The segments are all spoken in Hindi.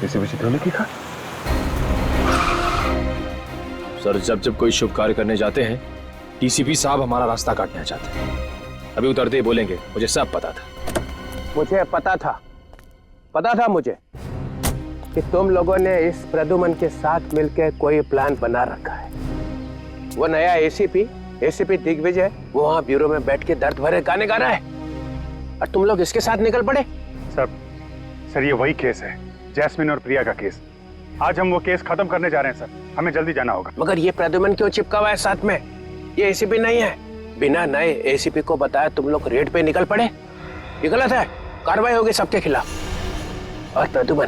एसीपी चित्रोले की कहा? सर, जब जब कोई शुभ कार्य करने जाते हैं डीसीपी साहब हमारा रास्ता काटना चाहते हैं। अभी उतरते ही बोलेंगे मुझे सब पता था। मुझे पता था मुझे कि तुम लोगों ने इस प्रद्युमन के साथ मिलकर कोई प्लान बना रखा है। वो नया एसीपी दिग्विजय वो वहां ब्यूरो में बैठ के दर्द भरे गाने गा रहा है और तुम लोग इसके साथ निकल पड़े। सर ये वही केस है, जैस्मिन और प्रिया का केस। आज हम वो केस खत्म करने जा रहे हैं सर, हमें जल्दी जाना होगा। मगर ये प्रद्युमन क्यों चिपका हुआ है साथ में? ये एसीपी नहीं है। बिना नए एसीपी को बताया तुम लोग रेड पे निकल पड़े। ये गलत है, कार्रवाई होगी सबके खिलाफ। और प्रद्युमन,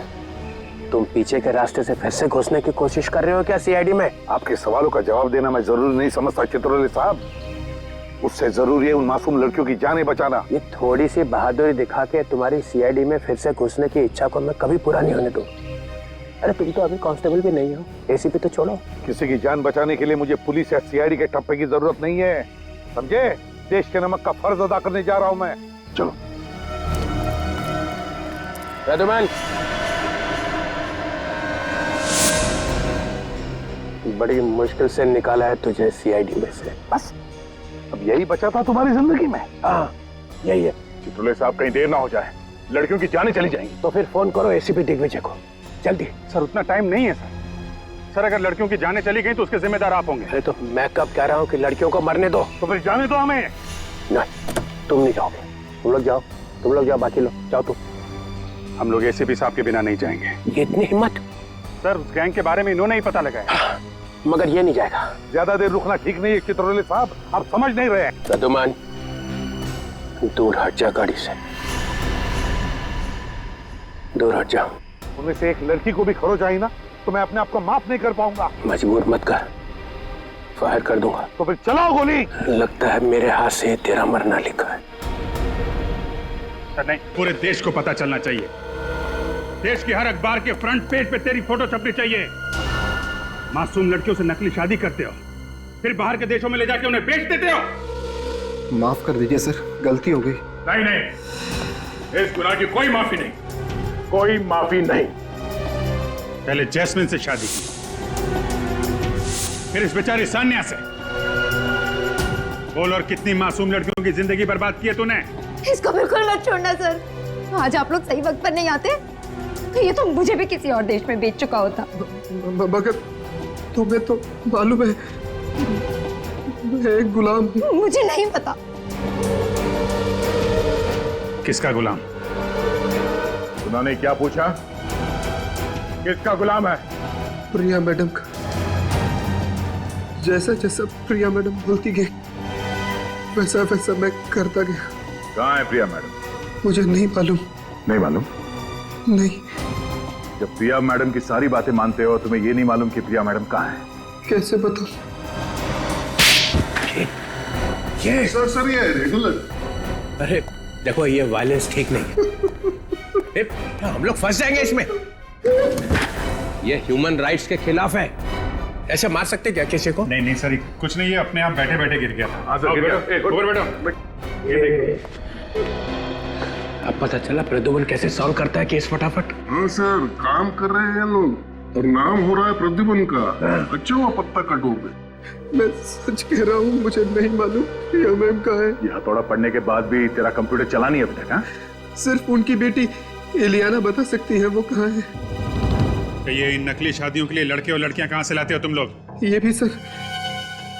तुम पीछे के रास्ते से फिर से घुसने की कोशिश कर रहे हो क्या सीआईडी में? आपके सवालों का जवाब देना मैं जरूरी नहीं समझता चित्रोले साहब। उससे जरूरी है उन मासूम लड़कियों की जानें बचाना। ये थोड़ी सी बहादुरी दिखा के तुम्हारी सीआईडी में फिर से घुसने की इच्छा को मैं कभी पूरा नहीं होने दूंगा। अरे तुम तो अभी कांस्टेबल भी नहीं हो, एसीपी तो छोड़ो। किसी की जान बचाने के लिए मुझे पुलिस या सीआईडी के ठप्पे की जरूरत नहीं है, समझे? देश के नमक का फर्ज अदा करने जा रहा हूं मैं। चलो प्रद्युमन, बड़ी मुश्किल से निकाला है तुझे सीआईडी में से। बस अब यही बचा था तुम्हारी जिंदगी में? हाँ यही है। चित्रोले साहब कहीं देर ना हो जाए, लड़कियों की जानें चली जाएंगी। तो फिर फोन करो एसीपी दिग्विजय को, जल्दी। सर उतना टाइम नहीं है सर। अगर लड़कियों की जानें चली गई तो उसके जिम्मेदार आप होंगे। अरे तो मैं कब कह रहा हूँ कि लड़कियों को मरने दो? तो फिर जाने दो हमें। नहीं, तुम नहीं जाओगे। तुम लोग जाओ, बाकी लोग जाओ। तुम हम लोग एसीपी साहब के बिना नहीं जाएंगे। ये इतनी हिम्मत? सर उस गैंग के बारे में इन्होंने ही पता लगाया। मगर ये नहीं जाएगा। ज्यादा देर रुकना ठीक नहीं है चित्रोले साहब, आप समझ नहीं रहे। प्रद्युमन, दूर हट जा, गाड़ी से दूर हट जा। उनमें से एक लड़की को भी खरोच आई ना तो मैं अपने आप को माफ नहीं कर पाऊंगा। मजबूर मत कर, फायर कर दूंगा। तो फिर चलाओ गोली। लगता है मेरे हाथ से तेरा मरना लिखा है। नहीं, पूरे देश को पता चलना चाहिए। देश की हर अखबार के फ्रंट पेज पे तेरी फोटो छपनी चाहिए। मासूम लड़कियों से नकली शादी करते हो, फिर बाहर के देशों में ले जाके उन्हें बेच देते हो। माफ कर दीजिए सर, गलती हो गई। नहीं, इस गुनाह की कोई माफी नहीं। कोई माफी नहीं। पहले जैस्मिन से शादी की, फिर इस बेचारी सान्या से। बोल, और कितनी मासूम लड़कियों की जिंदगी बर्बाद की है तूने। इसको बिल्कुल मत छोड़ना सर। आज आप लोग सही वक्त पर नहीं आते तो ये तो मुझे भी किसी और देश में बेच चुका होता। मगर तुम्हें तो मालूम है मैं एक गुलाम हूँ। मुझे नहीं पता। किसका गुलाम? उन्होंने क्या पूछा? किसका गुलाम है? प्रिया मैडम का। जैसा जैसा प्रिया मैडम बोलती गई वैसा वैसा मैं करता गया। कहाँ है प्रिया मैडम? मुझे नहीं मालूम। नहीं मालूम? नहीं। जब प्रिया मैडम की सारी बातें मानते हो तुम्हें ये नहीं मालूम कि प्रिया मैडम कहाँ है? कैसे बताऊं? ये सर ये रेगुलर। अरे देखो, ये वायलेंस ठीक नहीं है। हम लोग फंस जाएंगे इसमें। ये ह्यूमन राइट्स के खिलाफ है। ऐसे मार सकते क्या किसी को? नहीं सर, कुछ नहीं, ये अपने आप बैठे बैठे गिर गया था। अब पता चला प्रद्युमन कैसे सॉल्व करता है केस फटाफट। हाँ सर, काम कर रहे हैं लोग और नाम हो रहा है प्रद्युमन का। अच्छा हुआ पत्ता कटोगे। मैं सच कह रहा हूँ, मुझे नहीं मालूम प्रिया मैम कहाँ है। ये हथौड़ा पढ़ने के बाद भी तेरा कंप्यूटर चला नहीं अभी तक? हाँ, सिर्फ उनकी बेटी एलियाना बता सकती है वो कहाँ है। तो ये इन नकली शादियों के लिए लड़के और लड़कियां कहाँ से लाते हो तुम लोग? ये भी सर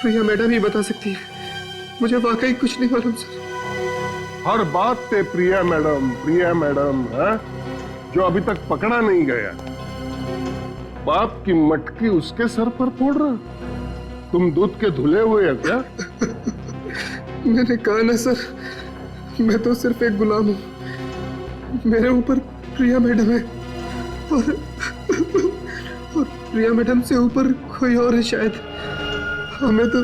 प्रिया मैडम ही बता सकती है। मुझे वाकई कुछ नहीं मालूम सर। हर बात पे प्रिया मैडम है, जो अभी तक पकड़ा नहीं गया। बाप की मटकी उसके सर पर फोड़ रहा। तुम दूध के धुले हुए हैं क्या? मैंने कहा ना सर, मैं तो सिर्फ एक गुलाम हूँ। मेरे ऊपर प्रिया मैडम है और प्रिया मैडम से ऊपर कोई और है शायद। हमें तो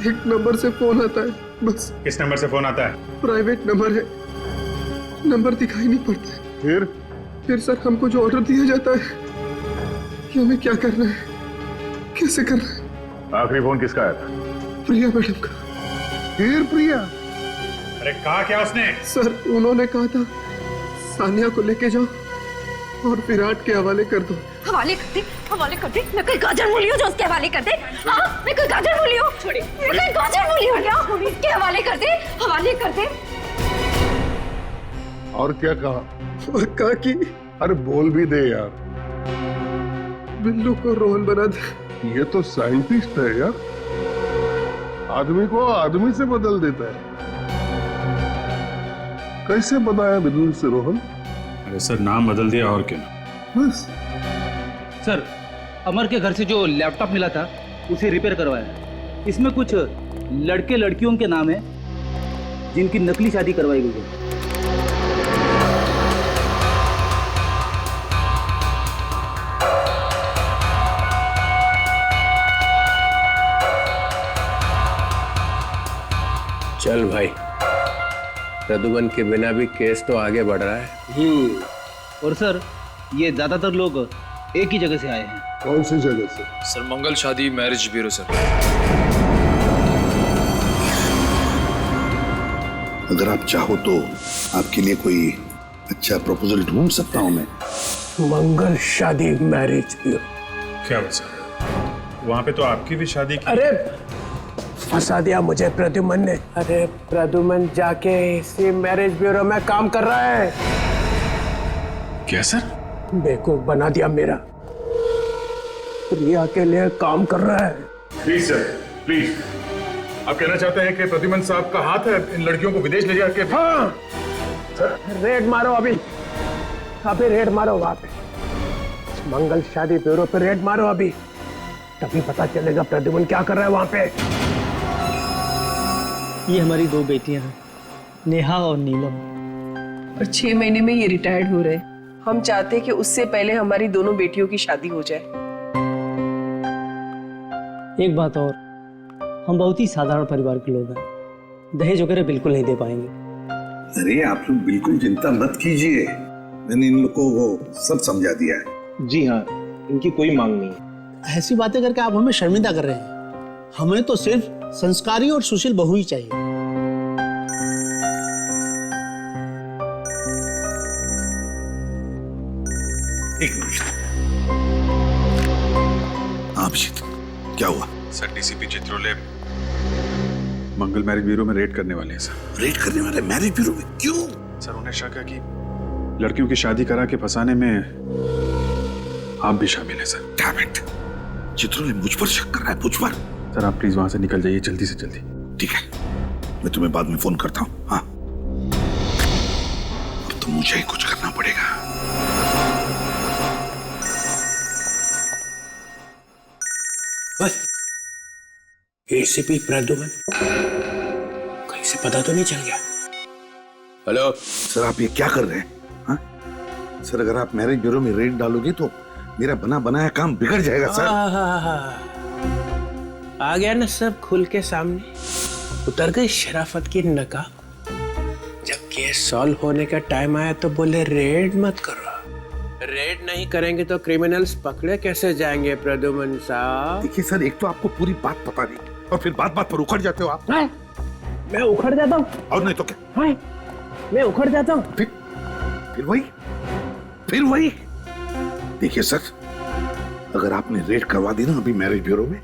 एक नंबर से फोन आता है बस। किस नंबर से फोन आता है? प्राइवेट नंबर है, नंबर दिखाई नहीं पड़ता है। फिर सर हमको जो ऑर्डर दिया जाता है कि हमें क्या करना है, कैसे करना है। आखिरी फोन किसका आया था? प्रिया मैडम का। फिर प्रिया? अरे कहा क्या उसने? सर उन्होंने कहा था सानिया को लेके जाओ और विराट के हवाले कर दो। हवाले कर दे। मैं कोई गाजर मूली हूँ जो उसके हवाले कर दे? हाँ, मैं कोई गाजर मूली हूँ? छोड़िए, मैं कोई गाजर मूली हूँ क्या? उसके हवाले कर दे। और क्या कहा? और कहा कि अरे बोल भी दे यार। बिल्लू को रोहन बना दे। ये तो साइंटिस्ट है यार, आदमी को आदमी से बदल देता है। कैसे बनाया बिल्लू से रोहन? अरे सर, नाम बदल दिया और क्या। बस सर, अमर के घर से जो लैपटॉप मिला था उसे रिपेयर करवाया। इसमें कुछ लड़के लड़कियों के नाम है जिनकी नकली शादी करवाई गई है। चल भाई, प्रदुमन के बिना भी केस तो आगे बढ़ रहा है। और सर, ये ज्यादातर लोग एक ही जगह से आए हैं। कौन सी जगह से? सर मंगल शादी मैरिज ब्यूरो सर। अगर आप चाहो तो आपके लिए कोई अच्छा प्रपोजल ढूंढ सकता हूं मैं। मंगल शादी मैरिज ब्यूरो? क्या वैसा? वहां पे तो आपकी भी शादी की। अरे फंसा दिया मुझे प्रद्युमन ने। अरे प्रद्युमन जाके इसी मैरिज ब्यूरो में काम कर रहा है। क्या सर? बेवकूफ बना दिया मेरा। प्रिया के लिए काम कर रहा है। Please sir, please. आप कहना चाहते हैं कि प्रद्युमन साहब का हाथ है इन लड़कियों को विदेश ले जाके? हाँ रेड मारो, अभी रेड मारो वहां पे, मंगल शादी ब्यूरो पे रेड मारो अभी, तभी पता चलेगा प्रद्युमन क्या कर रहा है वहां पे। ये हमारी 2 बेटियां हैं, नेहा और नीलम। और 6 महीने में ये रिटायर्ड हो रहे हैं। हम चाहते हैं कि उससे पहले हमारी दोनों बेटियों की शादी हो जाए। एक बात और, हम बहुत ही साधारण परिवार के लोग हैं, दहेज वगैरह बिल्कुल नहीं दे पाएंगे। अरे आप लोग बिल्कुल चिंता मत कीजिए, मैंने इन लोग को वो सब समझा दिया है। जी हाँ, इनकी कोई मांग नहीं है। ऐसी बातें करके आप हमें शर्मिंदा कर रहे हैं। हमें तो सिर्फ संस्कारी और सुशील बहू ही चाहिए। एक मिनट, अभिजीत क्या हुआ? सर, डीसीपी चित्रोले मंगल मैरिज ब्यूरो में रेड करने वाले हैं सर। रेड करने वाले मैरिज ब्यूरो में? क्यों? सर, उन्हें शक है कि लड़कियों की शादी करा के फंसाने में आप भी शामिल हैं सर। डैम इट, चित्रोले मुझ पर शक कर रहा है, मुझ पर। सर, आप प्लीज वहां से निकल जाइए जल्दी से जल्दी। ठीक है, मैं तुम्हें बाद में फोन करता हूँ। हाँ, अब तो मुझे ही कुछ करना पड़ेगा। एसीपी प्रद्युमन, कहीं से पता तो नहीं चल गया? हेलो सर, आप ये क्या कर रहे हैं? हाँ? सर, अगर आप मैरिज ब्यूरो में रेड डालोगे तो मेरा बना बनाया काम बिगड़ जाएगा सर। आ गया ना सब खुल के सामने, उतर गई शराफत की नकाब। जब केस सॉल्व होने का टाइम आया तो बोले रेड मत करो। रेड नहीं करेंगे तो क्रिमिनल्स पकड़े कैसे जाएंगे प्रद्युमन साहब? देखिए सर, एक तो आपको पूरी बात पता नहीं और फिर बात बात पर उखड़ जाते हो आप। मैं उखड़ जाता हूँ? और नहीं तो क्या? मैं उखड़ जाता हूँ? फिर वही। देखिए सर, अगर आपने रेड करवा दी ना अभी मैरिज ब्यूरो में,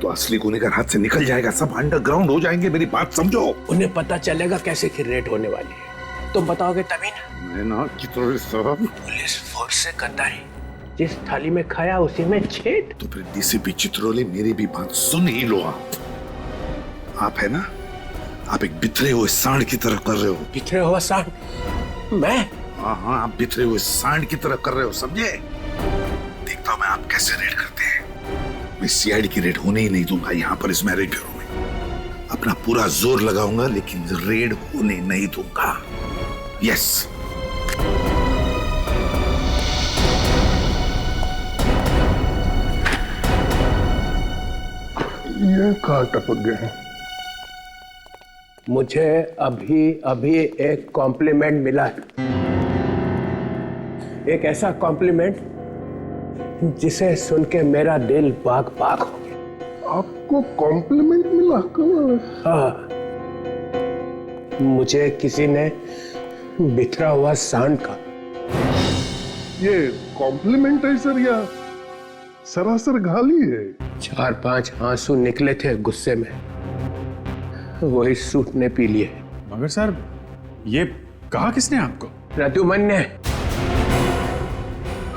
तो असली गुनहगार हाथ से निकल जाएगा, सब अंडरग्राउंड हो जाएंगे। मेरी बात समझो। उन्हें पता चलेगा कैसे कि रेड होने वाली है, तुम बताओगे तभी ना। मैं ना चित्रोले साहब, पुलिस फोर्स से कताई, जिस थाली में खाया उसी में छेद। तो फिर डीसीपी चित्रोले, मेरी भी बात सुन ही लो। आप है ना, आप एक बिखरे हुए सांड की तरह कर रहे हो। बिखरे हुआ सांड? मैं? हाँ, आप बिखरे हुए सांड की तरह कर रहे हो, समझे? देखता हूं मैं आप कैसे रेड करते हैं। मैं सीआईडी की रेड होने ही नहीं दूंगा यहाँ पर इस मैरिज ब्यूरो में। अपना पूरा जोर लगाऊंगा लेकिन रेड होने नहीं दूंगा। यस। ये कहाँ टपक गए हैं? मुझे अभी एक कॉम्प्लीमेंट मिला है, एक ऐसा कॉम्प्लीमेंट जिसे सुन के मेरा दिल बाग बाग हो गया। आपको कॉम्प्लीमेंट मिला? कब? हाँ, मुझे किसी ने बिखरा हुआ सांड का ये कॉम्प्लीमेंट है सर या सरासर गाली है? 4-5 आंसू निकले थे गुस्से में, वही सूट ने पी लिए। मगर सर ये कहा किसने आपको? प्रद्युमन ने।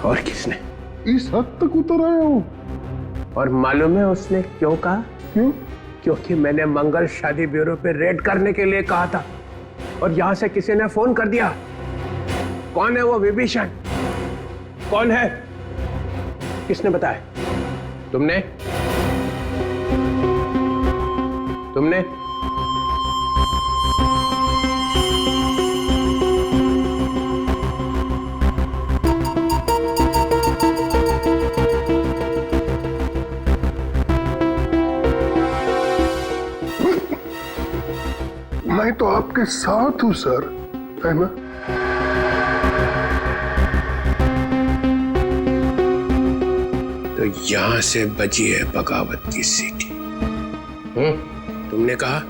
और किसने? इस हद तक उतर आया हूं। और मालूम है उसने क्यों कहा? क्यों? क्योंकि मैंने मंगल शादी ब्यूरो पे रेड करने के लिए कहा था और यहां से किसी ने फोन कर दिया। कौन है वो विभीषण? कौन है? किसने बताया? तुमने? तुमने? मैं तो आपके साथ हूं सर, है ना? तो यहां से बजी है बगावत की सीटी। तुमने कहा?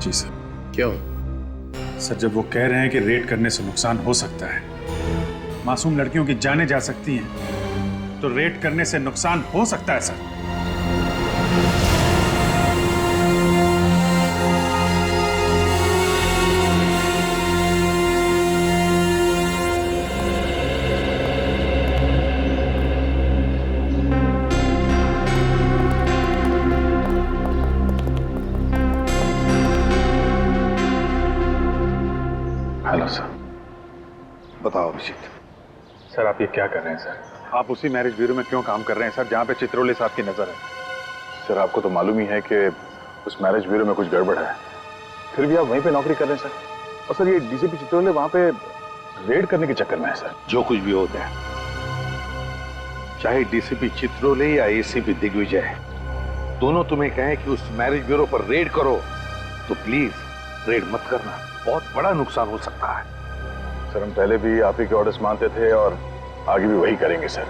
जी सर। क्यों? सर जब वो कह रहे हैं कि रेड करने से नुकसान हो सकता है, मासूम लड़कियों की जानें जा सकती हैं, तो रेड करने से नुकसान हो सकता है सर। Hello sir. बताओ अभिजीत। सर आप ये क्या कर रहे हैं सर? आप उसी मैरिज ब्यूरो में क्यों काम कर रहे हैं सर जहां पे चित्रोले साहब की नजर है? सर आपको तो मालूम ही है कि उस मैरिज ब्यूरो में कुछ गड़बड़ है, फिर भी आप वहीं पे नौकरी कर रहे हैं सर। और सर ये डीसीपी चित्रोले वहां पे रेड करने के चक्कर में है सर। जो कुछ भी होता है, चाहे डीसीपी चित्रोले या एसीपी दिग्विजय, दोनों तुम्हें कहें कि उस मैरिज ब्यूरो पर रेड करो तो प्लीज रेड मत करना, बहुत बड़ा नुकसान हो सकता है। सर हम पहले भी आप ही के ऑर्डर्स मानते थे और आगे भी वही करेंगे सर।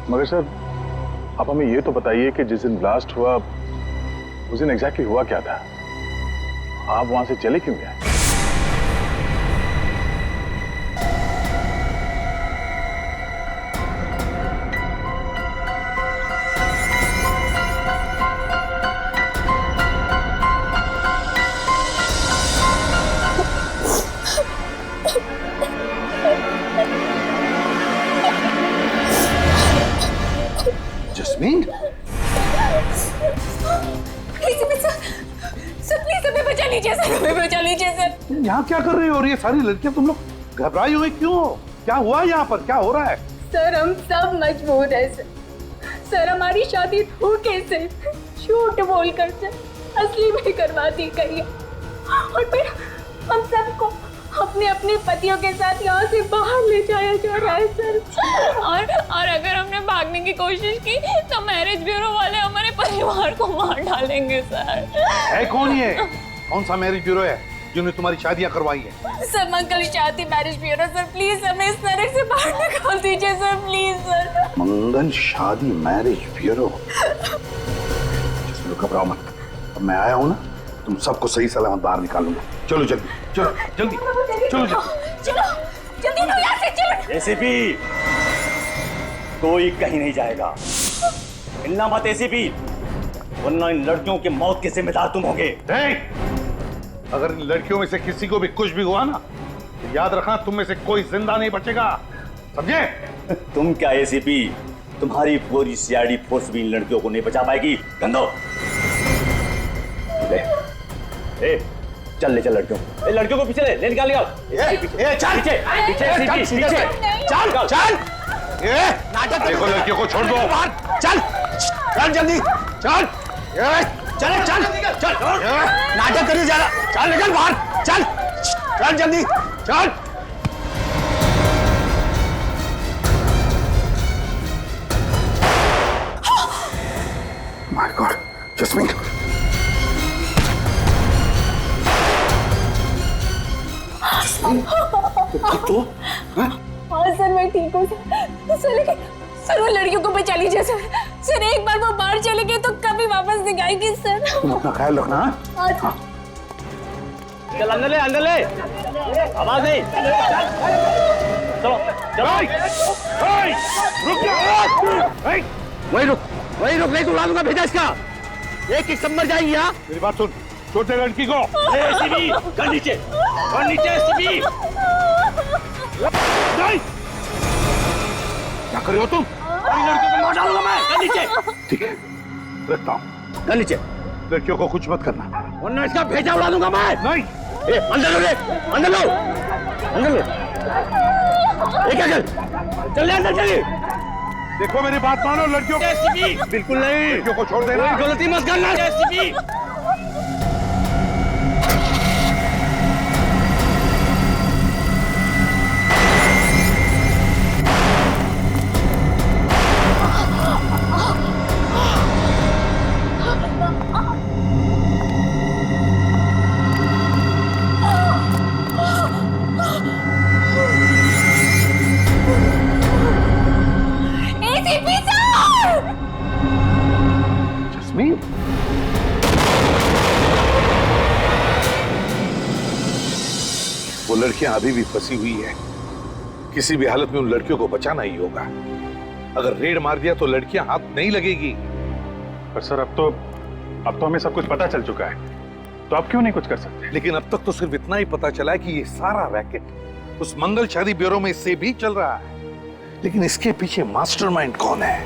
मगर सर आप हमें ये तो बताइए कि जिस दिन ब्लास्ट हुआ उस दिन एग्जैक्टली हुआ क्या था? आप वहां से चले क्यों गए? जस्मीन, प्लीज हमें बचा लीजिए सर, हमें बचा लीजिए सर। यहाँ क्या कर रही हो? और ये सारी लड़कियां तुम लोग घबराई हुई क्यों? क्या हुआ यहाँ पर? क्या हो रहा है? सर हम सब मजबूर हैं सर। सर हमारी शादी धोखे से, झूठ बोलकर सर असली में करवा दी गई है और फिर हम सबको अपने अपने पतियों के साथ यहाँ से बाहर ले जाया जा रहा है सर। और अगर हमने भागने की कोशिश की तो मैरिज ब्यूरो वाले हमारे परिवार को मार डालेंगे सर। है कौन ये? कौन सा मैरिज ब्यूरो है जिन्होंने तुम्हारी शादियां करवाई है? सर मंगल शादी मैरिज ब्यूरो सर, प्लीज हमें इस तरह से बाहर निकाल दीजिए सर, प्लीज सर। मंगल शादी मैरिज ब्यूरो? घबराओ मत, अब मैं आया हूँ ना, तुम सबको सही सलामत बाहर निकालूंगा। चलो जल्दी, चलो जल्दी, चलो चलो जल्दी लो यहाँ से, चलो। एसीपी कोई कहीं नहीं जाएगा, हिलना मत एसीपी, वरना इन लड़कियों की मौत के जिम्मेदार तुम होगे। अगर इन लड़कियों में से किसी को भी कुछ भी हुआ ना, तो याद रखना तुम में से कोई जिंदा नहीं बचेगा, समझे? तुम क्या एसीपी, तुम्हारी पूरी सीआईडी फोर्स भी इन लड़कियों को नहीं बचा पाएगी। गंदो ले, चल ले, चल लड़कियों को पीछे ले निकाल लिया। चल पीछे पीछे पीछे चल चल, नाटक देखो, लड़कियों को छोड़ दो, चल चल जल्दी चल, चल चल चल, नाटक करिए ज्यादा, चल निकल बाहर, चल चल जल्दी चल। माय गॉड, जस्मीन तो हाँ सर मैं ठीक हूँ सर, लेकिन सर वो लड़कियों को बचा लीजिए सर। सर एक बार वो बाहर चले गए तो कभी वापस नहीं आएंगे सर। तुम अपना ख्याल रखना। हाँ। चल अंदर ले आवाज नहीं। चलो चलो रुक जा। वही रुक नहीं तो उड़ा दूंगा। भेजा इसका, एक सब मर जाएंगे यहाँ। मेरी बात सुन, छोड़ दे लड़की को। एसीपी कर नीचे एसीपी। नहीं, क्या कर रहे हो तुम? लड़कियों को मार डालूंगा मैं। कर नीचे। ठीक है, रखता हूँ। कर नीचे। लड़कियों को कुछ मत करना, वरना इसका भेजा उड़ा दूंगा मैं। नहीं। अंदर लो। क्या कर? चले अंदर चलिए। देखो मेरी बात मानो, लड़कियों को एसीपी बिल्कुल नहीं। लड़कियों को छोड़ देना। गलती मत करना एसीपी। जस्मीन, वो लड़कियां अभी भी फंसी हुई है। किसी भी हालत में उन लड़कियों को बचाना ही होगा। अगर रेड मार दिया तो लड़कियां हाथ नहीं लगेगी। पर सर अब तो हमें सब कुछ पता चल चुका है, तो अब क्यों नहीं कुछ कर सकते? लेकिन अब तक तो सिर्फ इतना ही पता चला है कि ये सारा रैकेट उस मंगल शादी ब्यूरो में से भी चल रहा है। लेकिन इसके पीछे मास्टरमाइंड कौन है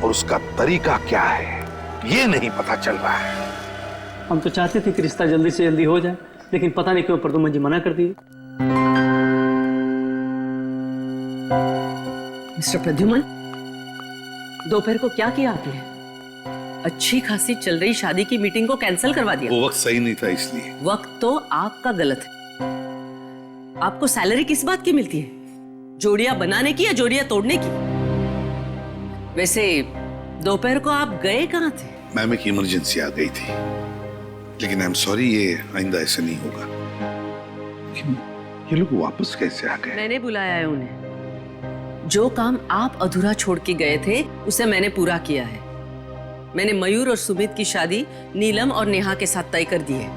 और उसका तरीका क्या है, ये नहीं पता चल रहा है। हम तो चाहते थे कि रिश्ता जल्दी से जल्दी हो जाए, लेकिन पता नहीं क्यों प्रदुमन जी मना कर दिए। मिस्टर प्रद्युमन, दोपहर को क्या किया आपने? अच्छी खासी चल रही शादी की मीटिंग को कैंसिल करवा दिया। वो वक्त सही नहीं था इसलिए। वक्त तो आपका गलत है। आपको सैलरी किस बात की मिलती है? जोड़ियां बनाने की या जोड़ियां तोड़ने की? वैसे दोपहर को आप गए कहाँ थे? मैम एक इमरजेंसी आ गई थी, लेकिन आई एम सॉरी, ये आइंदा ऐसे नहीं होगा। ये लोग वापस कैसे आ गए? मैंने बुलाया है उन्हें। जो काम आप अधूरा छोड़ के गए थे उसे मैंने पूरा किया है। मैंने मयूर और सुमित की शादी नीलम और नेहा के साथ तय कर दी है।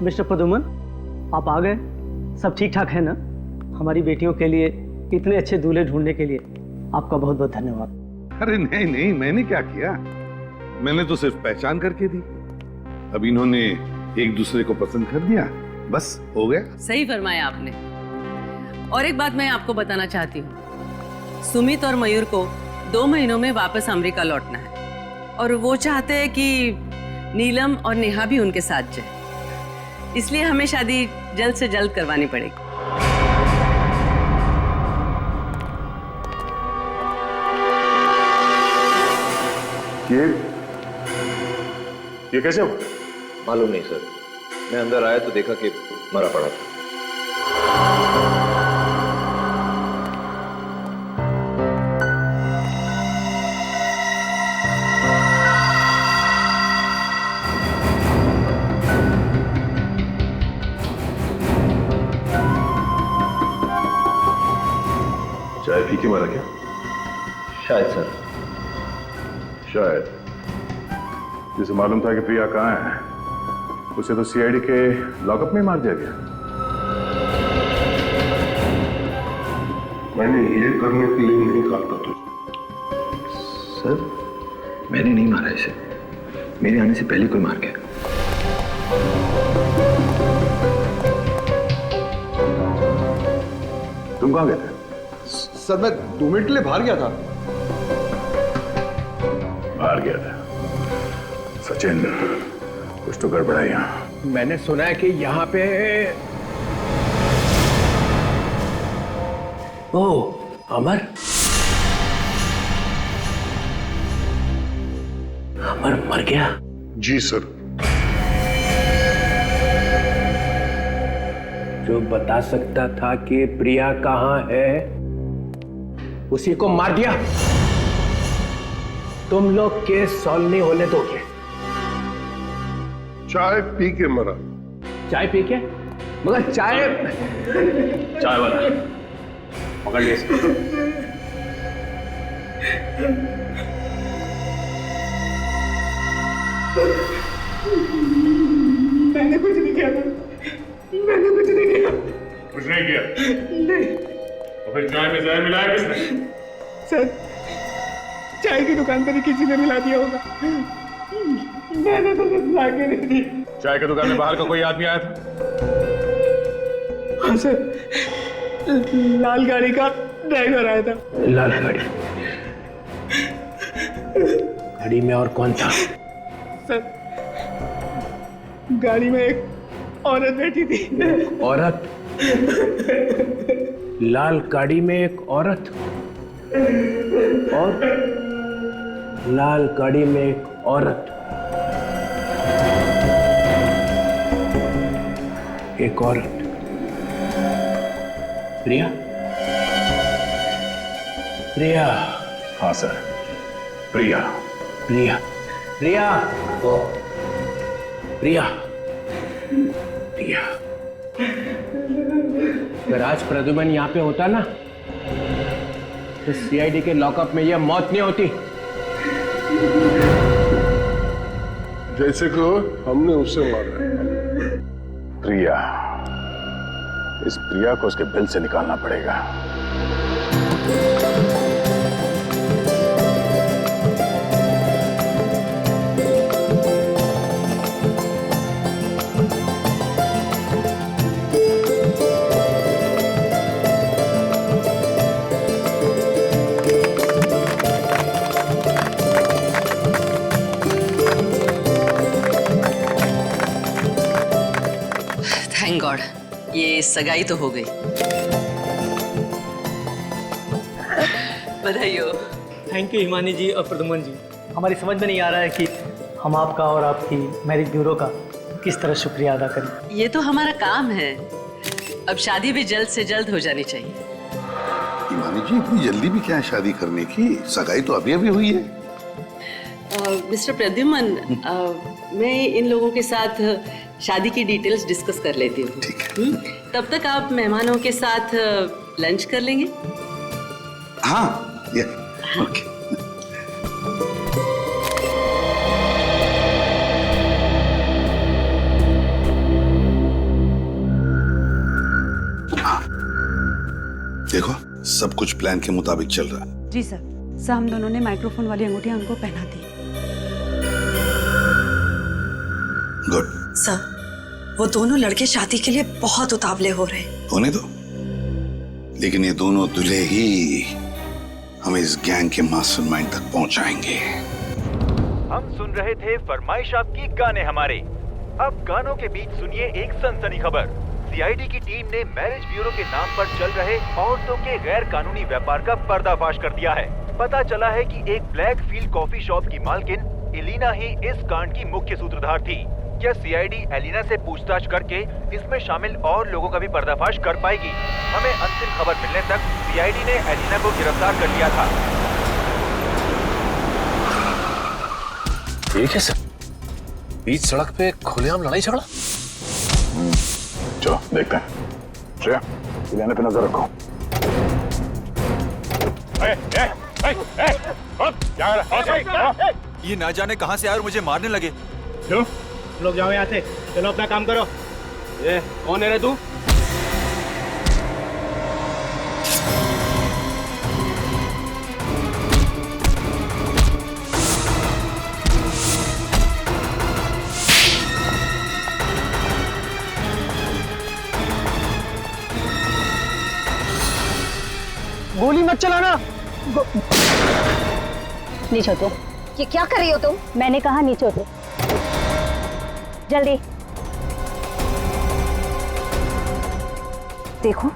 मिस्टर प्रदुमन, आप आ गए, सब ठीक ठाक है ना? हमारी बेटियों के लिए इतने अच्छे दूल्हे ढूंढने के लिए आपका बहुत बहुत धन्यवाद। अरे नहीं, मैंने क्या किया? मैंने तो सिर्फ पहचान करके दी। अब इन्होंने एक दूसरे को पसंद कर दिया, बस हो गया। सही फरमाया आपने। और एक बात मैं आपको बताना चाहती हूँ, सुमित और मयूर को 2 महीनों में वापस अमेरिका लौटना है और वो चाहते हैं कि नीलम और नेहा भी उनके साथ जाए। इसलिए हमें शादी जल्द से जल्द करवानी पड़ेगी। ये कैसे हुआ? मालूम नहीं सर, मैं अंदर आया तो देखा कि मरा पड़ा था। चाय पी के मारा क्या? शायद सर। शायद। जिसे मालूम था कि प्रिया कहाँ है, उसे तो सीआईडी के लॉकअप में मार दिया गया। मैंने ये करने के लिए नहीं कहा था तुझे। सर, मैंने नहीं मारा इसे, मेरे आने से पहले कोई मार गया। तुम कहाँ गए थे? सर मैं 2 मिनट के लिए बाहर गया था। बाहर गया था? सचिन, कुछ तो गड़बड़ है यहाँ। मैंने सुना है कि यहाँ पे अमर मर गया। जी सर। जो बता सकता था कि प्रिया कहाँ है, उसी को मार दिया। तुम लोग केस सॉल्व नहीं होने दोगे। चाय पी के मरा। चाय पी के? मगर चाय वाला पकड़ लिया इसको। तो फिर चाय में जहर मिलाया किसने? सर, चाय की दुकान पर ही किसी ने मिला दिया होगा। मैंने तो कुछ ला के नहीं दी। चाय की दुकान में बाहर का कोई आदमी आया था? हाँ सर, लाल गाड़ी का ड्राइवर आया था। लाल गाड़ी? गाड़ी में और कौन था? सर, गाड़ी में एक औरत बैठी थी। औरत? लाल गाड़ी में एक औरत और लाल गाड़ी में एक औरत, एक औरत। प्रिया? प्रिया? हाँ सर, प्रिया। प्रिया? प्रिया? प्रिया? प्रिया? अगर आज प्रद्युमन यहाँ पे होता ना तो सीआईडी के लॉकअप में यह मौत नहीं होती। जैसे को हमने उसे मारा है। प्रिया, इस प्रिया को उसके बिल से निकालना पड़ेगा। थैंक गॉड, ये सगाई तो हो गई। बधाई हो। थैंक यू हिमानी जी और प्रद्युमन जी। हमारी समझ में नहीं आ रहा है कि हम आपका और आपकी मैरिज ब्यूरो का किस तरह शुक्रिया अदा करें। ये तो हमारा काम है। अब शादी भी जल्द से जल्द हो जानी चाहिए। हिमानी जी, इतनी जल्दी भी क्या है शादी करने की? सगाई तो अभी अभी हुई है। मिस्टर प्रद्युमन, मैं इन लोगों के साथ शादी की डिटेल्स डिस्कस कर लेती हूँ। ठीक है। तब तक आप मेहमानों के साथ लंच कर लेंगे? हाँ, ये ओके। देखो, सब कुछ प्लान के मुताबिक चल रहा है। जी सर। सर, हम दोनों ने माइक्रोफोन वाली अंगूठियां उनको पहना दी। गुड। सर, वो दोनों लड़के शादी के लिए बहुत उतावले हो रहे हैं। होने दो, लेकिन ये दोनों दूल्हे ही हमें इस गैंग के मास्टरमाइंड तक पहुंचाएंगे। हम सुन रहे थे फरमाइश आपकी गाने हमारे। अब गानों के बीच सुनिए एक सनसनी खबर। सीआईडी की टीम ने मैरिज ब्यूरो के नाम पर चल रहे औरतों के गैर कानूनी व्यापार का पर्दाफाश कर दिया है। पता चला है कि एक ब्लैक फील्ड कॉफी शॉप की मालकिन एलिना ही इस कांड की मुख्य सूत्रधार थी। क्या सीआईडी एलिना से पूछताछ करके इसमें शामिल और लोगों का भी पर्दाफाश कर पाएगी? हमें अंतिम खबर मिलने तक सीआईडी ने एलिना को गिरफ्तार कर लिया था। ठीक है सर, बीच सड़क पे खुलेआम लड़ाई झगड़ा। चलो देखते हैं। श्रेया, एलिना पे नजर रखो। ये ना जाने कहां से आए और मुझे मारने लगे। चलो लोग जाओ यहाँ से। चलो अपना काम करो। ये कौन है रे तू? गोली मत चलाना। नीचे उतरो। ये क्या कर रही हो तुम? मैंने कहा नीचे उतरो। जल्दी। देखो,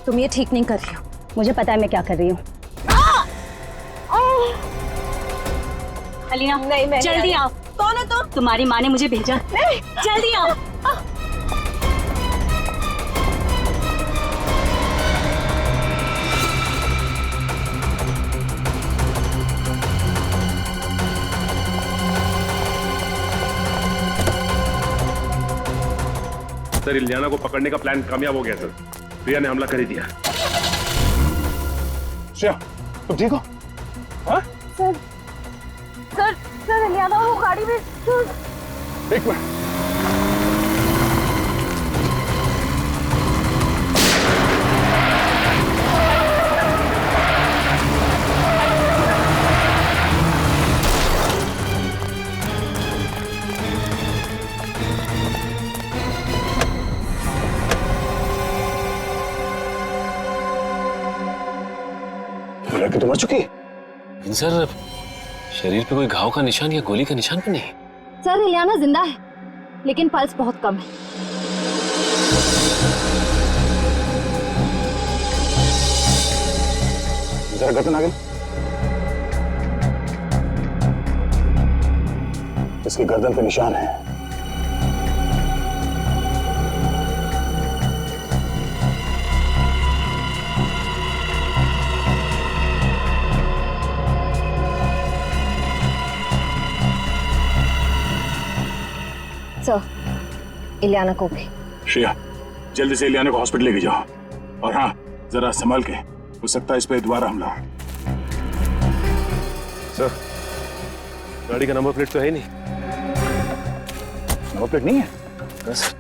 तुम ये ठीक नहीं कर रही हो। मुझे पता है मैं क्या कर रही हूँ। अलिया, जल्दी आओ। कौन हो तुम? तुम्हारी माँ ने मुझे भेजा। नहीं, जल्दी आओ। सर, इलियाना को पकड़ने का प्लान कामयाब हो गया सर। प्रिया ने हमला कर ही दिया। श्रेया, तुम ठीक हो? हाँ? सर, सर, सर, इलियाना वो गाड़ी में। एक मिनट। कि तो मर चुकी है। लेकिन सर शरीर पे कोई घाव का निशान या गोली का निशान भी नहीं। सर इलियाना जिंदा है, लेकिन पल्स बहुत कम है। जरा गर्दन आगे। इसकी गर्दन पे निशान है। सर इलियाना को भी। श्रेया जल्दी से इलियाना को हॉस्पिटल लेके जाओ, और हाँ जरा संभाल के, हो सकता है इस पे दोबारा हमला हो। सर गाड़ी का नंबर प्लेट तो है नहीं। नंबर प्लेट नहीं है? बस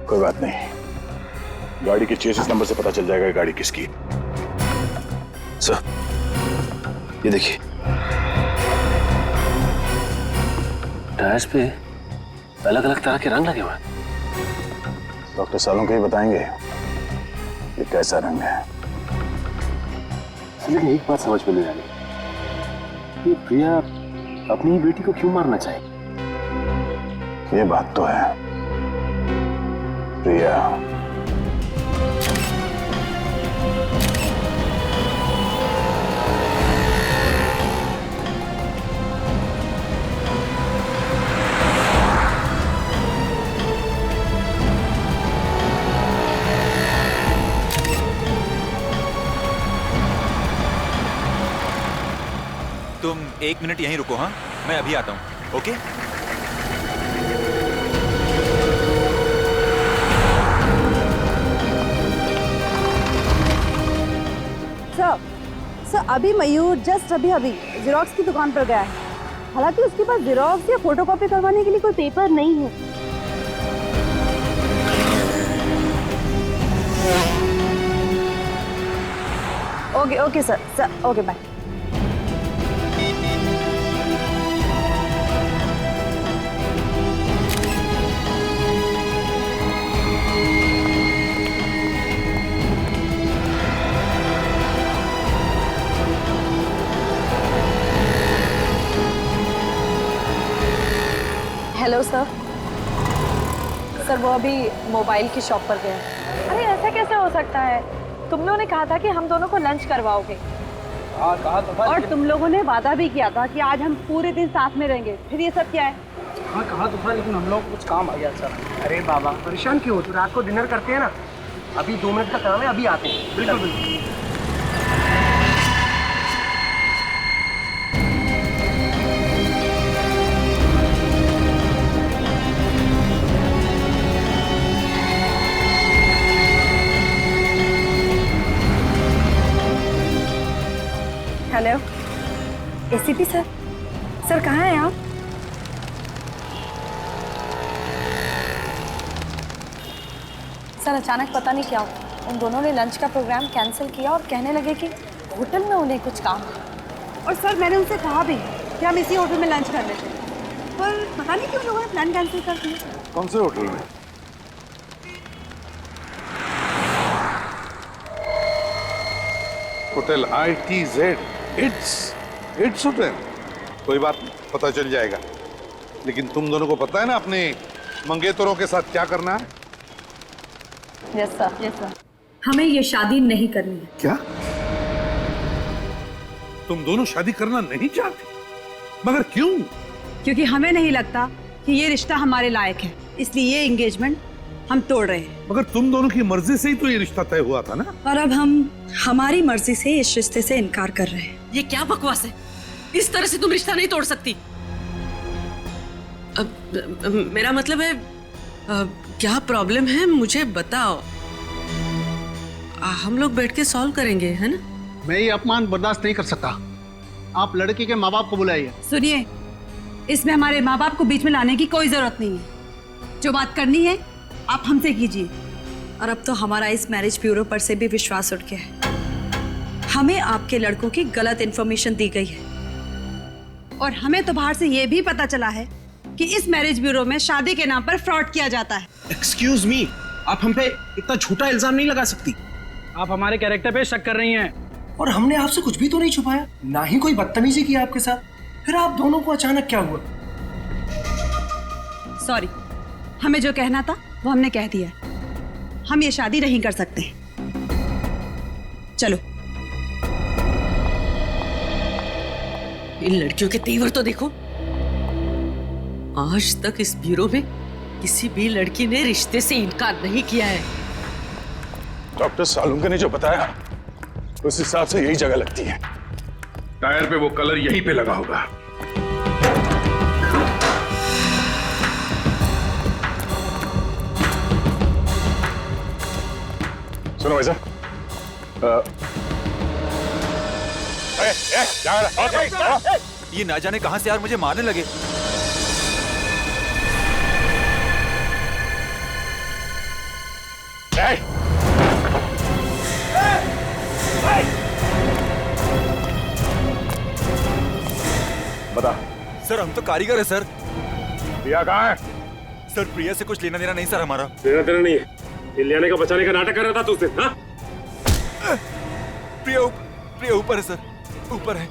कोई बात नहीं, गाड़ी के चेसिस नंबर से पता चल जाएगा गाड़ी किसकी। सर ये देखिए, टायर्स पे अलग अलग तरह के रंग लगे हुए हैं। डॉक्टर सालों के ही बताएंगे ये कैसा रंग है। लेकिन एक बात समझ में नहीं आ रही, ये प्रिया अपनी ही बेटी को क्यों मारना चाहे? ये बात तो है, प्रिया तुम 1 मिनट यहीं रुको, हाँ मैं अभी आता हूँ। ओके सर अभी मयूर जस्ट अभी जेरोक्स की दुकान पर गया है। हालांकि उसके पास जेरोक्स या फोटोकॉपी करवाने के लिए कोई पेपर नहीं है। Okay sir okay bye. Hello sir वो अभी मोबाइल की शॉप पर गया। अरे ऐसा कैसे हो सकता है? तुम लोगों ने कहा था कि हम दोनों को लंच करवाओगे। हाँ कहा तो था। और तुम लोगों ने वादा भी किया था कि आज हम पूरे दिन साथ में रहेंगे। फिर ये सब क्या है? हाँ कहा तो था, लेकिन हम लोग कुछ काम आ गया सर। अरे बाबा परेशान क्यों हो? तो रात को डिनर करते हैं ना, अभी 2 मिनट का काम है, अभी आते हैं। बिल्कुल बिल्कुल। हेलो एसीपी सर कहाँ हैं आप? सर अचानक पता नहीं क्या हुआ, उन दोनों ने लंच का प्रोग्राम कैंसिल किया और कहने लगे कि होटल में उन्हें कुछ काम है। और सर मैंने उनसे कहा भी कि हम इसी होटल में लंच कर लेते, पर पता नहीं क्यों लोगों ने प्लान कैंसिल कर दिया। कौन से होटल में? Hotel ITZ। It's hotel. कोई बात नहीं, पता चल जाएगा। लेकिन तुम दोनों को पता है ना अपने मंगेतरों के साथ क्या करना है? Yes sir. हमें ये शादी नहीं करनी है। क्या तुम दोनों शादी करना नहीं चाहती? मगर क्यों? क्योंकि हमें नहीं लगता कि ये रिश्ता हमारे लायक है, इसलिए ये एंगेजमेंट हम तोड़ रहे हैं। मगर तुम दोनों की मर्जी से ही तो ये रिश्ता तय हुआ था ना। और अब हम हमारी मर्जी से इस रिश्ते से इनकार कर रहे हैं। ये क्या बकवास है? इस तरह से तुम रिश्ता नहीं तोड़ सकती। मेरा मतलब है क्या प्रॉब्लम है मुझे बताओ, हम लोग बैठ के सॉल्व करेंगे, है ना? मैं ये अपमान बर्दाश्त नहीं कर सकता। आप लड़के के माँ बाप को बुलाइए। सुनिए, इसमें हमारे माँ बाप को बीच में लाने की कोई जरूरत नहीं है। जो बात करनी है आप हमसे कीजिए। और अब तो हमारा इस मैरिज ब्यूरो पर से भी विश्वास उठ गया है। हमें आपके लड़कों की गलत इंफॉर्मेशन दी गई है। और हमें तो बाहर से ये भी पता चला है कि इस मैरिज ब्यूरो में शादी के नाम पर फ्रॉड किया जाता है। एक्सक्यूज मी, आप हम पे इतना झूठा इल्जाम नहीं लगा सकती। आप हमारे कैरेक्टर पे शक कर रही हैं। और हमने आपसे कुछ भी तो नहीं छुपाया, ना ही कोई बदतमीजी की आपके साथ। फिर आप दोनों को अचानक क्या हुआ? सॉरी, हमें जो कहना था वो हमने कह दिया। हम ये शादी नहीं कर सकते। चलो। इन लड़कियों के तेवर तो देखो। आज तक इस ब्यूरो में किसी भी लड़की ने रिश्ते से इनकार नहीं किया है। डॉक्टर सालुंका ने जो बताया उस हिसाब से यही जगह लगती है। टायर पे वो कलर यहीं पे लगा होगा। सुनो भाई साहब, ये ना जाने कहां से यार मुझे मारने लगे। बता। सर हम तो कारीगर है सर। प्रिया कहाँ है? सर प्रिया से कुछ लेना देना नहीं सर हमारा। लेना देना नहीं है। इलियाना का बचाने का नाटक कर रहा था तू उससे, हाँ? प्रिया ऊपर है सर, ऊपर है।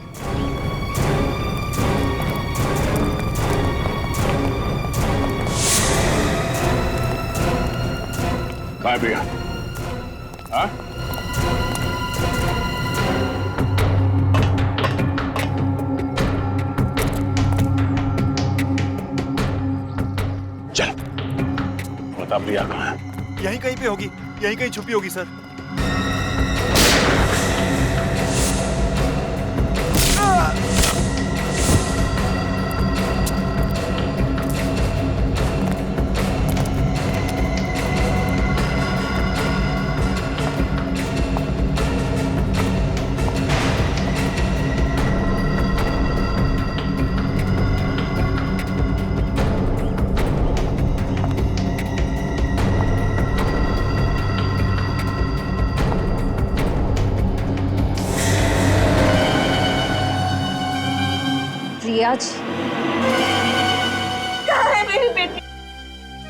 बाय प्रिया। हाँ? चल बता प्रिया कहाँ है? यहीं कहीं पे होगी, यहीं कहीं छुपी होगी सर। आज कहाँ है मेरी बेटी?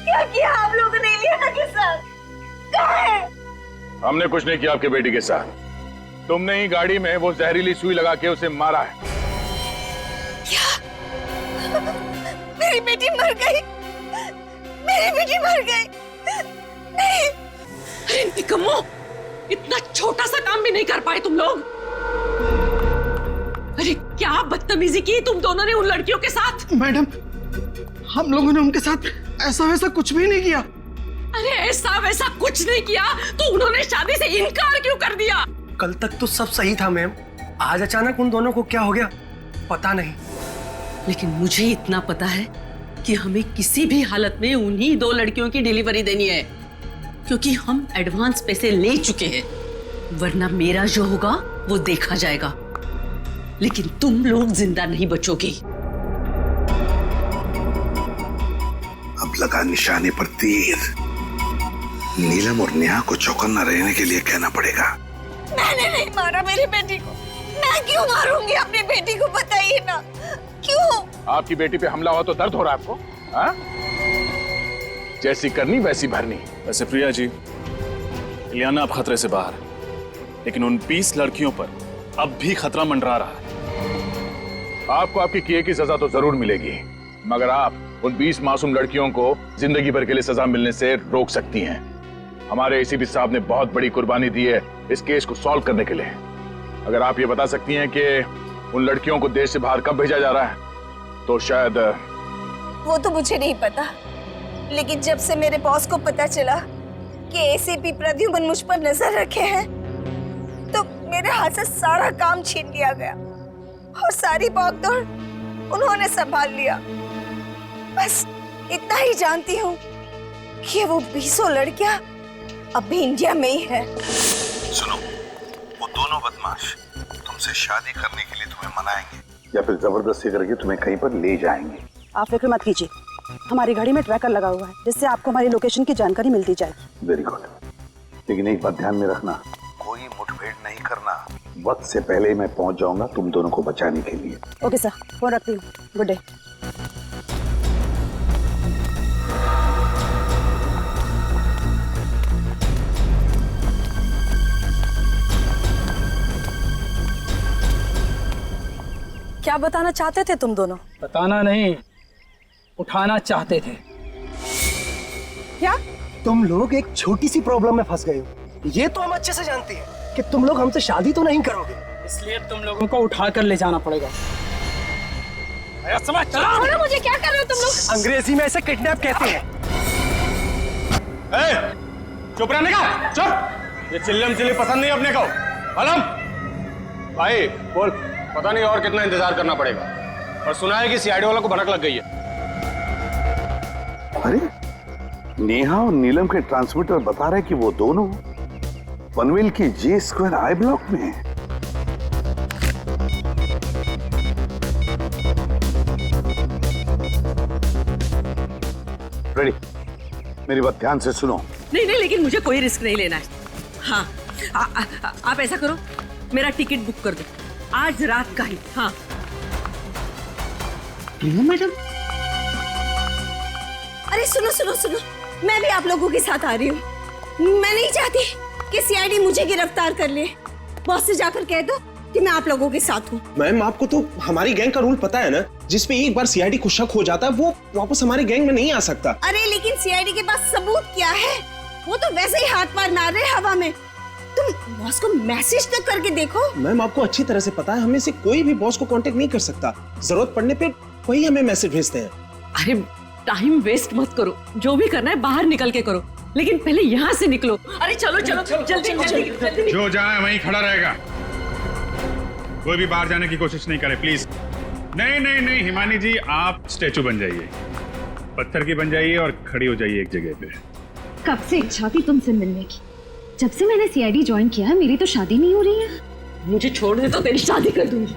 क्या किया आप लोगों ने इलियाना के साथ? कहाँ है? हमने कुछ नहीं किया आपके बेटी के साथ। तुमने ही गाड़ी में वो जहरीली सुई लगा के उसे मारा है। क्या? मेरी बेटी मर गई? मेरी बेटी मर गई? नहीं। अरे निकम्मो, इतना छोटा सा काम भी नहीं कर पाए तुम लोग। अरे क्या बदतमीजी की तुम दोनों ने उन लड़कियों के साथ? मैडम, हम लोगों ने उनके साथ ऐसा वैसा कुछ भी नहीं किया। अरे ऐसा वैसा कुछ नहीं किया तो उन्होंने शादी से इनकार क्यों कर दिया? कल तक तो सब सही था मैम, आज अचानक उन दोनों को क्या हो गया पता नहीं। लेकिन मुझे इतना पता है कि हमें किसी भी हालत में उन्हीं 2 लड़कियों की डिलीवरी देनी है, क्योंकि हम एडवांस पैसे ले चुके हैं। वरना मेरा जो होगा वो देखा जाएगा, लेकिन तुम लोग जिंदा नहीं बचोगे। अब लगा निशाने पर तीर। नीलम और नेहा को चौकन्ना रहने के लिए कहना पड़ेगा। मैंने नहीं मारा मेरी बेटी को। मैं क्यों मारूंगी अपनी बेटी को, बताइए ना क्यों? आपकी बेटी पे हमला हुआ तो दर्द हो रहा है आपको? हाँ? जैसी करनी वैसी भरनी। वैसे प्रिया जी, इलियाना अब खतरे से बाहर है, लेकिन उन 20 लड़कियों पर अब भी खतरा मंडरा रहा है। आपको आपकी किए की सजा तो जरूर मिलेगी, मगर आप उन 20 मासूम लड़कियों को जिंदगी भर के लिए सजा मिलने से रोक सकती हैं। हमारे एसीपी साहब ने बहुत बड़ी कुर्बानी दी है इस केस को सॉल्व करने के लिए। अगर आप ये बता सकती हैं कि उन लड़कियों को देश से बाहर कब भेजा जा रहा है, तो शायद। वो तो मुझे नहीं पता, लेकिन जब से मेरे बॉस को पता चला कि एसीपी प्रद्युमन मुझ पर नजर रखे हैं, तो मेरे हाथ से सारा काम छीन लिया गया और सारी भागदौड़ उन्होंने संभाल लिया। बस इतना ही जानती हूँ कि वो 20 लड़कियां अभी इंडिया में ही है। सुनो, वो दोनों बदमाश तुमसे शादी करने के लिए तुम्हें मनाएंगे या फिर जबरदस्ती करके तुम्हें कहीं पर ले जाएंगे। आप फिक्र मत कीजिए, हमारी गाड़ी में ट्रैकर लगा हुआ है जिससे आपको हमारी लोकेशन की जानकारी मिलती जाएगी। वेरी गुड, लेकिन एक बात ध्यान में रखना, कोई मुठभेड़ नहीं करना। वक्त से पहले मैं पहुंच जाऊंगा तुम दोनों को बचाने के लिए। ओके सर, फोन रखती हूँ। Good day. क्या बताना चाहते थे तुम दोनों? बताना नहीं, उठाना चाहते थे। क्या? तुम लोग एक छोटी सी प्रॉब्लम में फंस गए हो। ये तो हम अच्छे से जानते हैं कि तुम लोग हमसे शादी तो नहीं करोगे, इसलिए तुम लोगों को उठा कर ले जाना पड़ेगा। समझ चलो। छोड़ो मुझे, क्या कर रहे हो तुम लोग? अंग्रेजी में ऐसे किडनैप कहते हैं। चुप रहने का, चुप। ये चिल्लम चिल्ली पसंद नहीं अपने को। आलम भाई बोल, पता नहीं और कितना इंतजार करना पड़ेगा। और सुना है कि सीआईडी वालों को भनक लग गई है। अरे नेहा और नीलम के ट्रांसमीटर बता रहे कि वो दोनों पनवेल की J² I ब्लॉक में हैं। रेडी, मेरी बात ध्यान से सुनो। नहीं नहीं, लेकिन मुझे कोई रिस्क नहीं लेना है। हाँ, आप ऐसा करो, मेरा टिकट बुक कर दो आज रात का ही। हाँ मैडम। अरे सुनो सुनो सुनो, मैं भी आप लोगों के साथ आ रही हूँ। मैं नहीं चाहती कि सीआईडी मुझे गिरफ्तार कर ले। बॉस से जाकर कह दो कि मैं आप लोगों के साथ हूँ। मैम आपको तो हमारी गैंग का रूल पता है ना, जिसपे एक बार सीआईडी को शक हो जाता है वो वापस हमारी गैंग में नहीं आ सकता। अरे लेकिन सीआईडी के पास सबूत क्या है? वो तो वैसे ही हाथ मार मार रहे हवा में। तुम बॉस को मैसेज तो करके देखो। मैम आपको अच्छी तरह से पता है हमें से कोई भी बॉस को कांटेक्ट नहीं कर सकता। जरूरत पड़ने पे वही हमें मैसेज भेजते हैं। अरे टाइम वेस्ट मत करो, जो भी करना है बाहर निकल के करो, लेकिन पहले यहाँ से निकलो। अरे चलो चलो जल्दी जल्दी। जो जाए वहीं खड़ा रहेगा, कोई भी बाहर जाने की कोशिश नहीं करे प्लीज। नहीं नहीं नहीं हिमानी जी, आप स्टैचू बन जाइए, पत्थर की बन जाइए और खड़ी हो जाइए एक जगह पे। कब से इच्छा थी तुमसे मिलने की। जब से मैंने सीआईडी ज्वाइन किया है मेरी तो शादी नहीं हो रही है। मुझे छोड़ दे तो तेरी शादी कर दूंगी।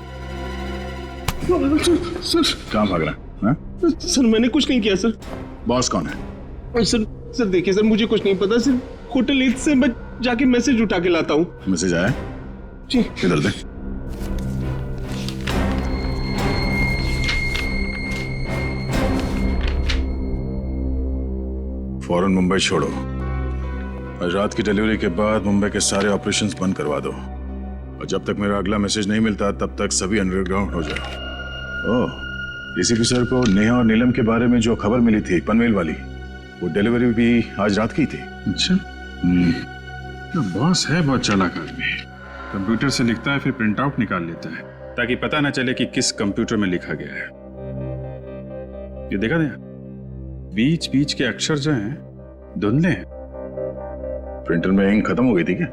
सर कहाँ भाग रहा है? सर मैंने कुछ नहीं किया सर। बॉस कौन है? सर देखिए सर, मुझे कुछ नहीं पता। सिर्फ होटल ईद से मैं जाके मैसेज उठा के लाता हूँ। मैसेज आया जी, इधर दे। फौरन मुंबई छोड़ो। आज रात की डिलीवरी के बाद मुंबई के सारे ऑपरेशंस बंद करवा दो, और जब तक मेरा अगला मैसेज नहीं मिलता तब तक सभी अंडरग्राउंड हो जाओ। ओह, डीसीपी सर को नेहा और नीलम के बारे में जो खबर मिली थी पनवेल वाली, वो डिलीवरी भी आज रात की थी। अच्छा, तो बॉस है बहुत चालाक आदमी। कंप्यूटर से लिखता है फिर प्रिंट आउट निकाल लेता है ताकि पता ना चले कि किस कंप्यूटर में लिखा गया है। ये देखा ना, बीच बीच के अक्षर जो हैं धुंधले हैं। प्रिंटर में इंक खत्म हो गई थी क्या?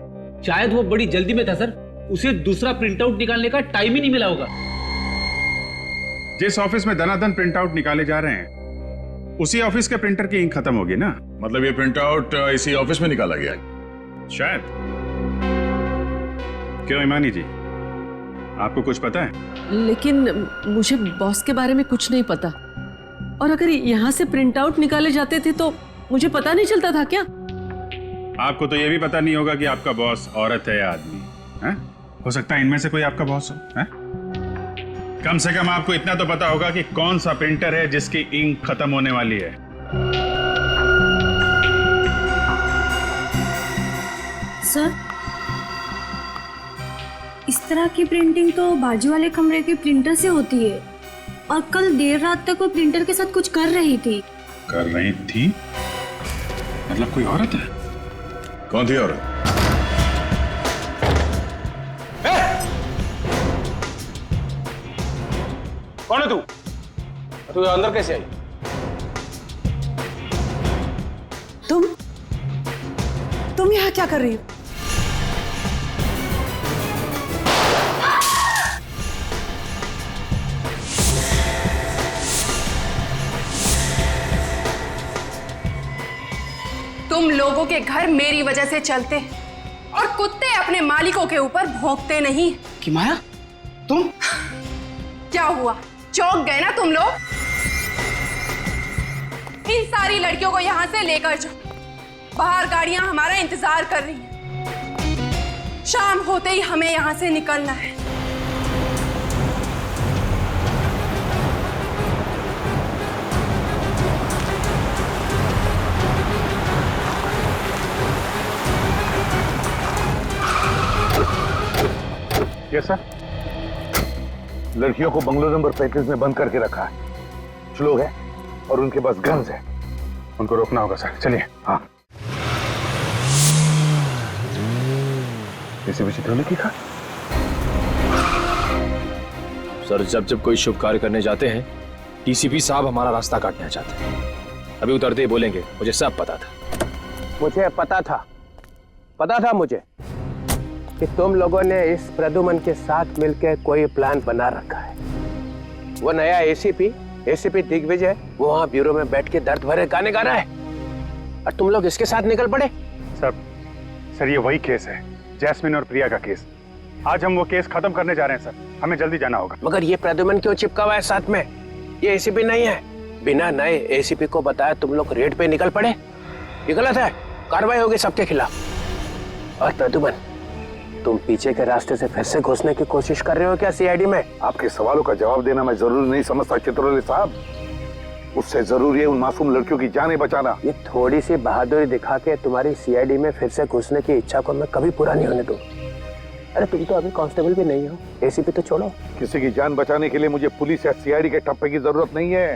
शायद वो बड़ी जल्दी में था सर, उसे दूसरा प्रिंट आउट निकालने का टाइम ही नहीं मिला होगा। जिस ऑफिस में दनादन प्रिंट आउट निकाले जा रहे हैं उसी ऑफिस के प्रिंटर की इंक खत्म होगी ना। मतलब ये प्रिंट आउट इसी ऑफिस में निकाला गया शायद। क्यों ईमानी जी, आपको कुछ पता है? लेकिन मुझे बॉस के बारे में कुछ नहीं पता, और अगर यहाँ से प्रिंट आउट निकाले जाते थे तो मुझे पता नहीं चलता था क्या? आपको तो ये भी पता नहीं होगा कि आपका बॉस औरत है या आदमी है? हो सकता है इनमें से कोई आपका बॉस हो है? कम से कम आपको इतना तो पता होगा कि कौन सा प्रिंटर है जिसकी इंक खत्म होने वाली है। सर, इस तरह की प्रिंटिंग तो बाजू वाले कमरे के प्रिंटर से होती है, और कल देर रात तक वो प्रिंटर के साथ कुछ कर रही थी। कर रही थी? मतलब कोई औरत है? कौन थी औरत? कौन है तू? तू अंदर कैसे आई? तुम यहाँ क्या कर रही हो? तुम लोगों के घर मेरी वजह से चलते और कुत्ते अपने मालिकों के ऊपर भौंकते नहीं। कि माया, तुम क्या हुआ, चौंक गए ना तुम लोग? इन सारी लड़कियों को यहाँ से लेकर जाओ, बाहर गाड़ियां हमारा इंतजार कर रही हैं। शाम होते ही हमें यहाँ से निकलना है। Yes sir. लड़कियों को बंगलो नंबर 35 में बंद करके रखा है। कुछ लोग हैं और उनके पास गन्स है। उनको रोकना होगा सर, चलिए। हाँ, एसीपी चित्रोले की कहा? सर, जब जब कोई शुभ कार्य करने जाते हैं टीसीपी साहब हमारा रास्ता काटना चाहते हैं। अभी उतरते ही बोलेंगे मुझे सब पता था। मुझे पता था मुझे कि तुम लोगों ने इस प्रद्युमन के साथ मिलकर कोई प्लान बना रखा है। वो नया एसीपी दिग्विजय वो वहां ब्यूरो में बैठ के दर्द भरे गाने गा रहा है और तुम लोग इसके साथ निकल पड़े। सर ये वही केस है, जैस्मिन और प्रिया का केस। आज हम वो केस खत्म करने जा रहे हैं सर, हमें जल्दी जाना होगा। मगर ये प्रद्युमन क्यों चिपका हुआ है साथ में? ये एसीपी नहीं है। बिना नए एसीपी को बताया तुम लोग रेड पे निकल पड़े। ये गलत है, कार्रवाई होगी सबके खिलाफ। और प्रद्युमन, तुम पीछे के रास्ते से फिर से घुसने की कोशिश कर रहे हो क्या सीआईडी में? आपके सवालों का जवाब देना मैं जरूरी नहीं समझता चित्रोले साहब। उससे जरूरी है उन मासूम लड़कियों की जानें बचाना। ये थोड़ी सी बहादुरी दिखा के तुम्हारी सीआईडी में फिर से घुसने की इच्छा को मैं कभी पूरा नहीं होने दूं। अरे तुम तो अभी कांस्टेबल भी नहीं हो, एसीपी तो छोड़ो। किसी की जान बचाने के लिए मुझे पुलिस या सीआईडी के ठप्पे की जरूरत नहीं है,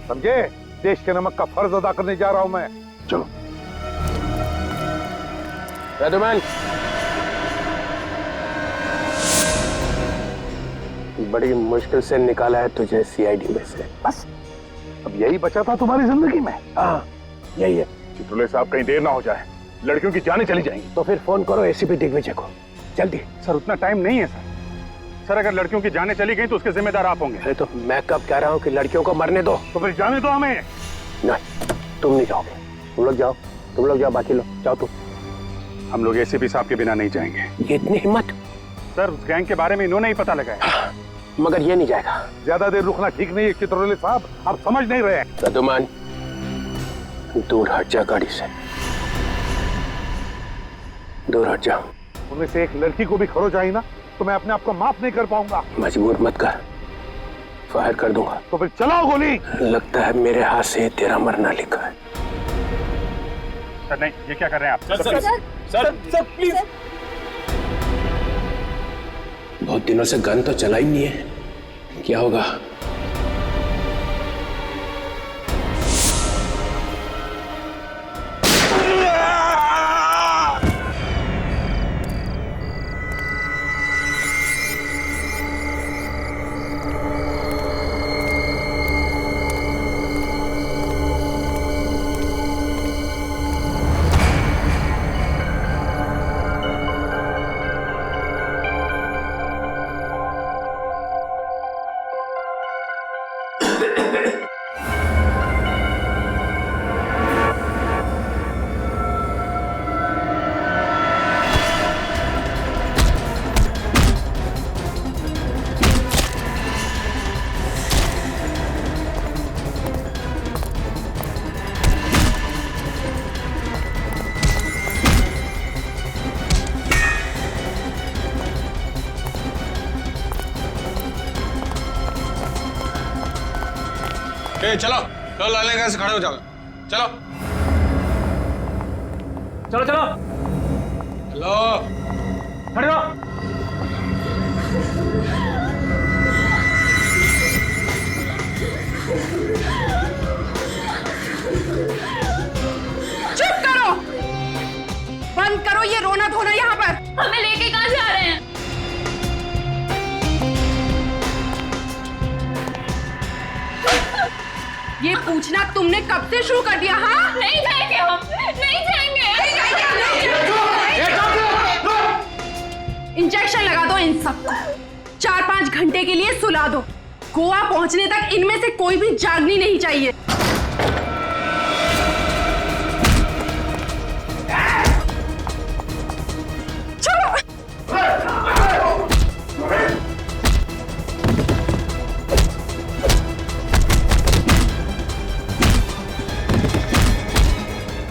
समझे? देश के नमक का फर्ज अदा करने जा रहा हूं मैं। चलो प्रद्युमन, बड़ी मुश्किल से निकाला है तुझे सीआईडी में से। बस अब यही बचा था तुम्हारी जिंदगी में? हाँ यही है। चित्रोले साहब कहीं देर ना हो जाए, लड़कियों की जानें चली जाएंगी। तो फिर फोन करो एसीपी दिग्विजय को, जल्दी। सर उतना टाइम नहीं है सर। अगर लड़कियों की जानें चली गई तो उसके जिम्मेदार आप होंगे। अरे तो मैं कब कह रहा हूँ कि लड़कियों को मरने दो? तो फिर जाने दो हमें। नहीं, तुम नहीं जाओगे। तुम लोग जाओ, बाकी लोग जाओ। तुम हम लोग एसीपी साहब के बिना नहीं जाएंगे। ये इतनी हिम्मत? सर उस गैंग के बारे में इन्होंने ही पता लगाया। मगर ये नहीं जाएगा। ज्यादा देर रुकना ठीक नहीं है चित्रोले साहब, आप समझ नहीं रहे। प्रद्युमन, दूर हट जा गाड़ी से, दूर हट जा। उनमें से एक लड़की को भी खरोच आई ना तो मैं अपने आप को माफ नहीं कर पाऊंगा। मजबूर मत कर, फायर कर दूंगा। तो फिर चलाओ गोली। लगता है मेरे हाथ से तेरा मरना लिखा है। सर नहीं, ये क्या कर रहे हैं आप? Sir please. बहुत दिनों से गन तो चला ही नहीं है, क्या होगा? चलो चलो, लाल लेकर से खड़े हो जाओ। चलो चलो चलो चलो, खड़े हो। चुप करो, बंद करो ये रोना धोना यहाँ पर। हमें लेके कहाँ जा रहे हैं? ये पूछना तुमने कब से शुरू कर दिया? हाँ, नहीं जाएंगे हम, नहीं जाएंगे। इंजेक्शन लगा दो इन सबको, 4-5 घंटे के लिए सुला दो। गोवा पहुंचने तक इनमें से कोई भी जागनी नहीं चाहिए।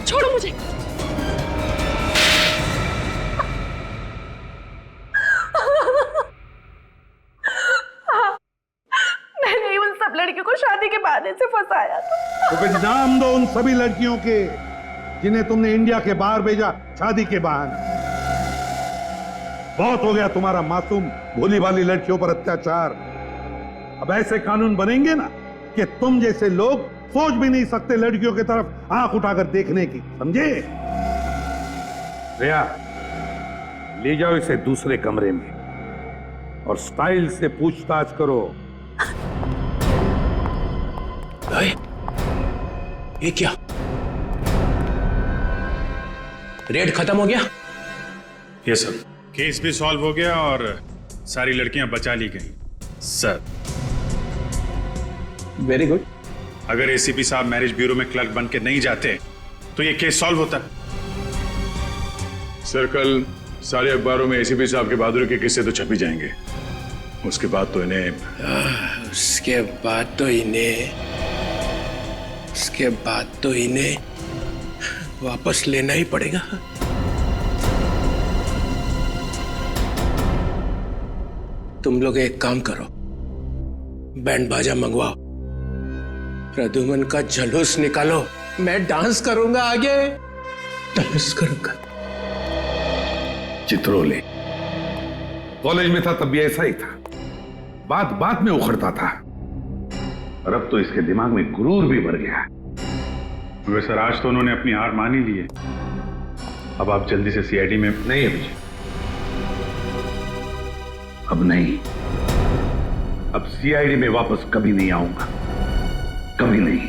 छोड़ो मुझे। मैंने उन सब लड़कियों को शादी के बहाने से फंसाया था। तो फिर नाम दो उन सभी लड़कियों के जिन्हें तुमने इंडिया के बाहर भेजा शादी के बहाने। बहुत हो गया तुम्हारा मासूम भोली भाली लड़कियों पर अत्याचार। अब ऐसे कानून बनेंगे ना कि तुम जैसे लोग सोच भी नहीं सकते लड़कियों की तरफ आंख उठाकर देखने की, समझे? रिया, ले जाओ इसे दूसरे कमरे में और स्टाइल से पूछताछ करो। ये क्या? रेड खत्म हो गया? ये सर, केस भी सॉल्व हो गया और सारी लड़कियां बचा ली गई सर। Very good. अगर एसीपी साहब मैरिज ब्यूरो में क्लर्क बन के नहीं जाते तो ये केस सॉल्व होता। सर, कल सारे अखबारों में एसीपी साहब के बहादुरी के किस्से तो छप ही जाएंगे। उसके बाद तो इन्हें वापस लेना ही पड़ेगा। तुम लोग एक काम करो, बैंड बाजा मंगवाओ, प्रद्युमन का जलूस निकालो, मैं डांस करूंगा, आगे डांस करूंगा। चित्रोले कॉलेज में था तब भी ऐसा ही था, बात बात में उखड़ता था, और अब तो इसके दिमाग में गुरूर भी भर गया। वैसे सर, आज तो उन्होंने अपनी हार मान ही ली है। अब आप जल्दी से सीआईडी में। नहीं अभिजीत, अब नहीं। अब सीआईडी में वापस कभी नहीं आऊंगा, कभी नहीं।